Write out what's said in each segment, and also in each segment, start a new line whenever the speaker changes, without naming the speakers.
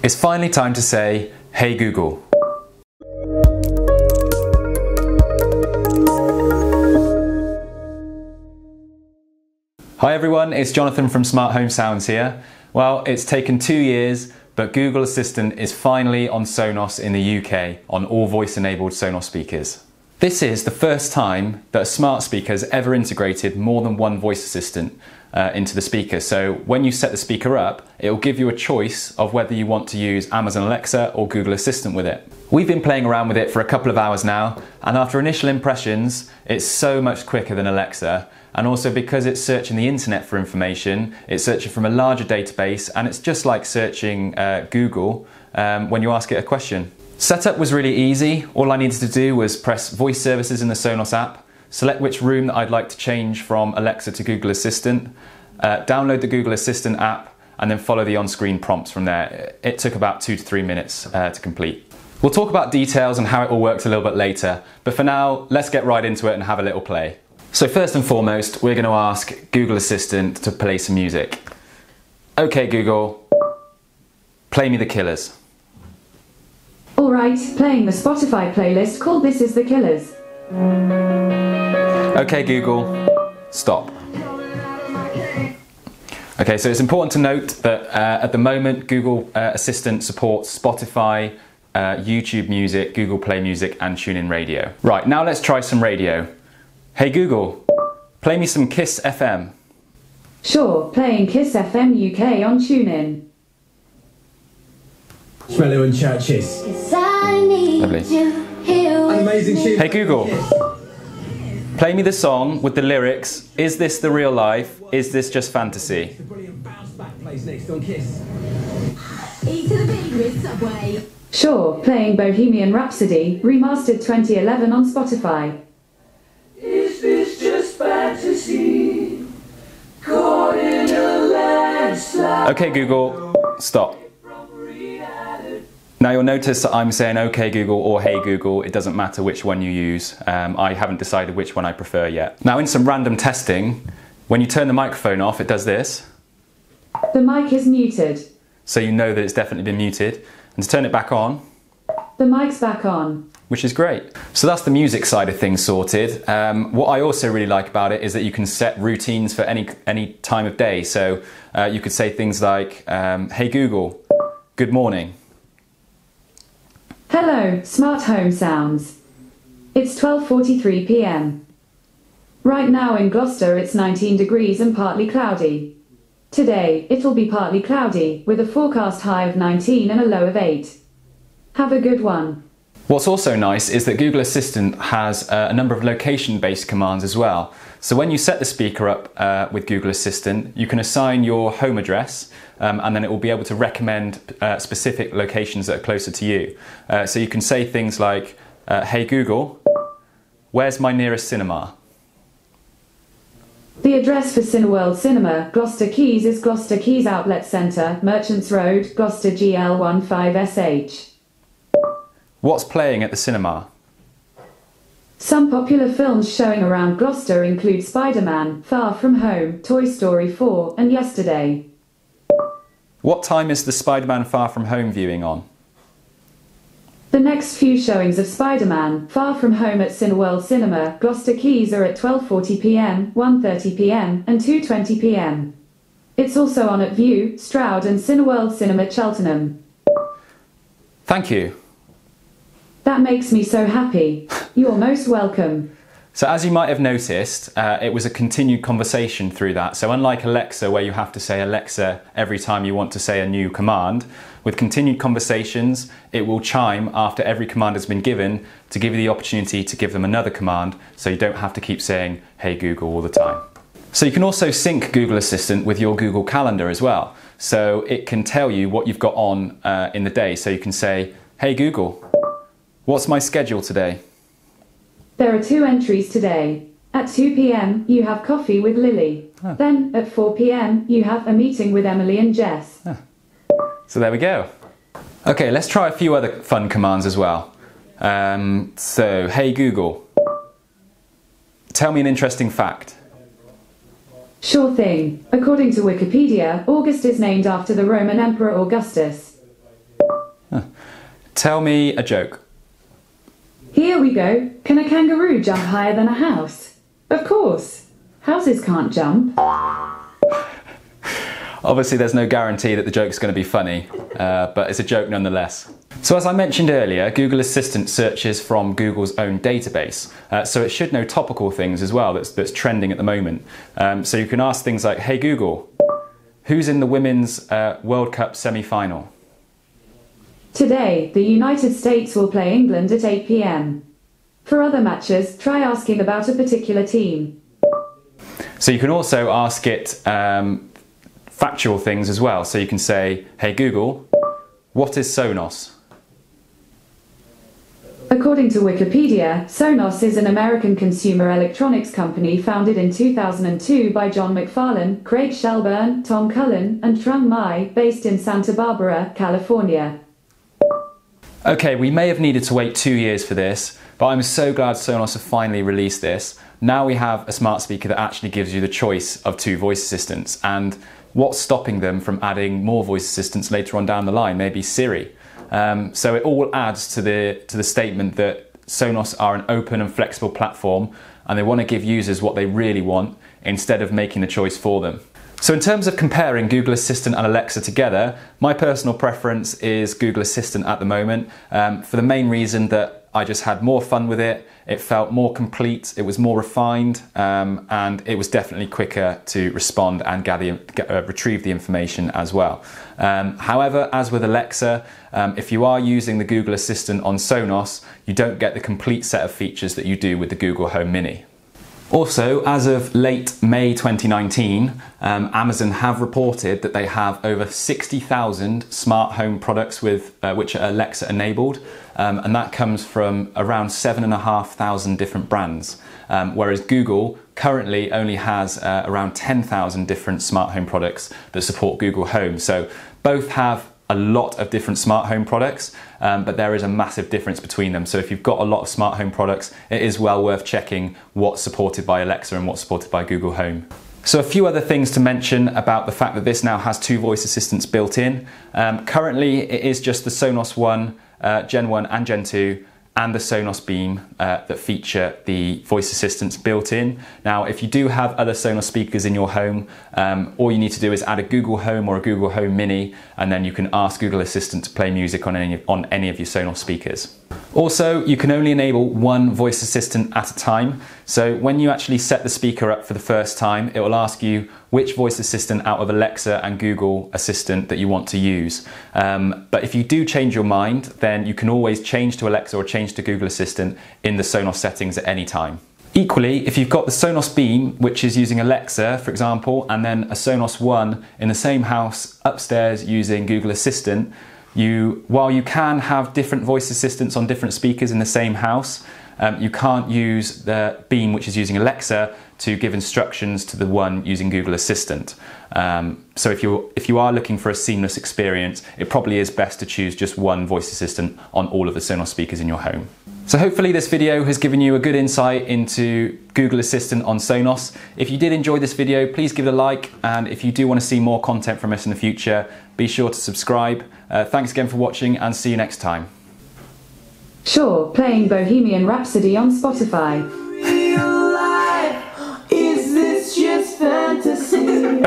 It's finally time to say, "Hey Google." Hi everyone, it's Jonathan from Smart Home Sounds here. Well, it's taken 2 years, but Google Assistant is finally on Sonos in the UK, on all voice-enabled Sonos speakers. This is the first time that a smart speaker has ever integrated more than one voice assistant into the speaker. So when you set the speaker up, it will give you a choice of whether you want to use Amazon Alexa or Google Assistant with it. We've been playing around with it for a couple of hours now, and after initial impressions, it's so much quicker than Alexa. And also because it's searching the internet for information, it's searching from a larger database, and it's just like searching Google when you ask it a question. Setup was really easy. All I needed to do was press voice services in the Sonos app, select which room that I'd like to change from Alexa to Google Assistant, download the Google Assistant app, and then follow the on-screen prompts from there. It took about 2 to 3 minutes to complete. We'll talk about details and how it all works a little bit later, but for now, let's get right into it and have a little play. So first and foremost, we're going to ask Google Assistant to play some music. Okay Google, play me The Killers.
Alright, playing the Spotify playlist called This Is The Killers.
Okay Google, stop. Okay, so it's important to note that at the moment Google Assistant supports Spotify, YouTube Music, Google Play Music and TuneIn Radio. Right, now let's try some radio. Hey Google, play me some Kiss FM.
Sure, playing Kiss FM UK on TuneIn.
Swallow and Churches.
Lovely.
An amazing tune.
Hey Google, play me the song with the lyrics, "Is this the real life? Is this just fantasy?"
The brilliant bounce back plays next on Kiss.
E to the B with Subway.
Sure, playing Bohemian Rhapsody, remastered 2011 on Spotify.
Is this just fantasy? Caught in a landslide.
Okay Google, stop. Now you'll notice that I'm saying okay Google or hey Google, it doesn't matter which one you use. I haven't decided which one I prefer yet. Now in some random testing, when you turn the microphone off, it does this.
The mic is muted.
So you know that it's definitely been muted. And to turn it back on,
the mic's back on.
Which is great. So that's the music side of things sorted. What I also really like about it is that you can set routines for any time of day. So you could say things like, hey Google, good morning.
Hello, Smart Home Sounds. It's 12:43 p.m. Right now in Gloucester it's 19 degrees and partly cloudy. Today, it'll be partly cloudy, with a forecast high of 19 and a low of 8. Have a good one.
What's also nice is that Google Assistant has a number of location-based commands as well. So when you set the speaker up with Google Assistant, you can assign your home address and then it will be able to recommend specific locations that are closer to you. So you can say things like, hey Google, where's my nearest cinema?
The address for Cineworld Cinema, Gloucester Quays is Gloucester Quays Outlet Centre, Merchants Road, Gloucester GL15SH.
What's playing at the cinema?
Some popular films showing around Gloucester include Spider-Man, Far From Home, Toy Story 4 and Yesterday.
What time is the Spider-Man Far From Home viewing on?
The next few showings of Spider-Man, Far From Home at Cineworld Cinema, Gloucester Quays are at 12:40 p.m, 1:30 p.m and 2:20 p.m. It's also on at View, Stroud and Cineworld Cinema Cheltenham.
Thank you.
That makes me so happy. You're most welcome.
So as you might have noticed, it was a continued conversation through that. So unlike Alexa, where you have to say Alexa every time you want to say a new command, with continued conversations, it will chime after every command has been given to give you the opportunity to give them another command, so you don't have to keep saying, hey Google all the time. So you can also sync Google Assistant with your Google Calendar as well. So it can tell you what you've got on in the day. So you can say, hey Google, what's my schedule today?
There are 2 entries today. At 2 p.m, you have coffee with Lily.
Oh.
Then, at 4 p.m, you have a meeting with Emily and Jess.
Oh. So there we go. Okay, let's try a few other fun commands as well. So, hey Google, tell me an interesting fact.
Sure thing. According to Wikipedia, August is named after the Roman Emperor Augustus.
Tell me a joke.
Here we go. Can a kangaroo jump higher than a house? Of course. Houses can't jump.
Obviously there's no guarantee that the joke's going to be funny, but it's a joke nonetheless. So as I mentioned earlier, Google Assistant searches from Google's own database, so it should know topical things as well that's trending at the moment. So you can ask things like, hey Google, who's in the Women's World Cup semi-final?
Today, the United States will play England at 8 p.m. For other matches, try asking about a particular team.
So you can also ask it factual things as well. So you can say, hey Google, what is Sonos?
According to Wikipedia, Sonos is an American consumer electronics company founded in 2002 by John McFarlane, Craig Shelburne, Tom Cullen, and Trung Mai, based in Santa Barbara, California.
Okay, we may have needed to wait 2 years for this, but I'm so glad Sonos have finally released this. Now we have a smart speaker that actually gives you the choice of 2 voice assistants, and what's stopping them from adding more voice assistants later on down the line, maybe Siri. So it all adds to the statement that Sonos are an open and flexible platform, and they want to give users what they really want instead of making the choice for them. So in terms of comparing Google Assistant and Alexa together, my personal preference is Google Assistant at the moment, for the main reason that I just had more fun with it, it felt more complete, it was more refined, and it was definitely quicker to respond and retrieve the information as well. However, as with Alexa, if you are using the Google Assistant on Sonos, you don't get the complete set of features that you do with the Google Home Mini. Also, as of late May 2019, Amazon have reported that they have over 60,000 smart home products with which are Alexa enabled, and that comes from around 7,500 different brands, whereas Google currently only has around 10,000 different smart home products that support Google Home. So both have a lot of different smart home products, but there is a massive difference between them. So if you've got a lot of smart home products, it is well worth checking what's supported by Alexa and what's supported by Google Home. So a few other things to mention about the fact that this now has 2 voice assistants built in. Currently it is just the Sonos One, Gen 1 and Gen 2, and the Sonos Beam that feature the voice assistants built in. Now, if you do have other Sonos speakers in your home, all you need to do is add a Google Home or a Google Home Mini, and then you can ask Google Assistant to play music on any of your Sonos speakers. Also, you can only enable 1 voice assistant at a time. So when you actually set the speaker up for the first time, it will ask you which voice assistant out of Alexa and Google Assistant that you want to use. But if you do change your mind, then you can always change to Alexa or change to Google Assistant in the Sonos settings at any time. Equally, if you've got the Sonos Beam, which is using Alexa, for example, and then a Sonos One in the same house upstairs using Google Assistant, while you can have different voice assistants on different speakers in the same house, you can't use the Beam, which is using Alexa, to give instructions to the one using Google Assistant. So if you are looking for a seamless experience, it probably is best to choose just 1 voice assistant on all of the Sonos speakers in your home. So hopefully this video has given you a good insight into Google Assistant on Sonos. If you did enjoy this video, please give it a like, and if you do want to see more content from us in the future, be sure to subscribe. Thanks again for watching, and see you next time.
Sure, playing Bohemian Rhapsody on Spotify.
Real life, is this just fantasy?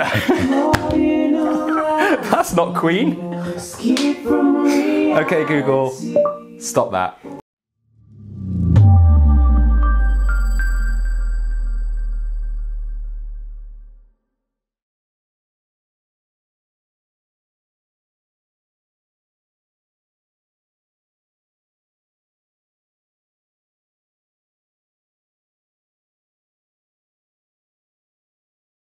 That's not Queen. Okay, Google, stop that.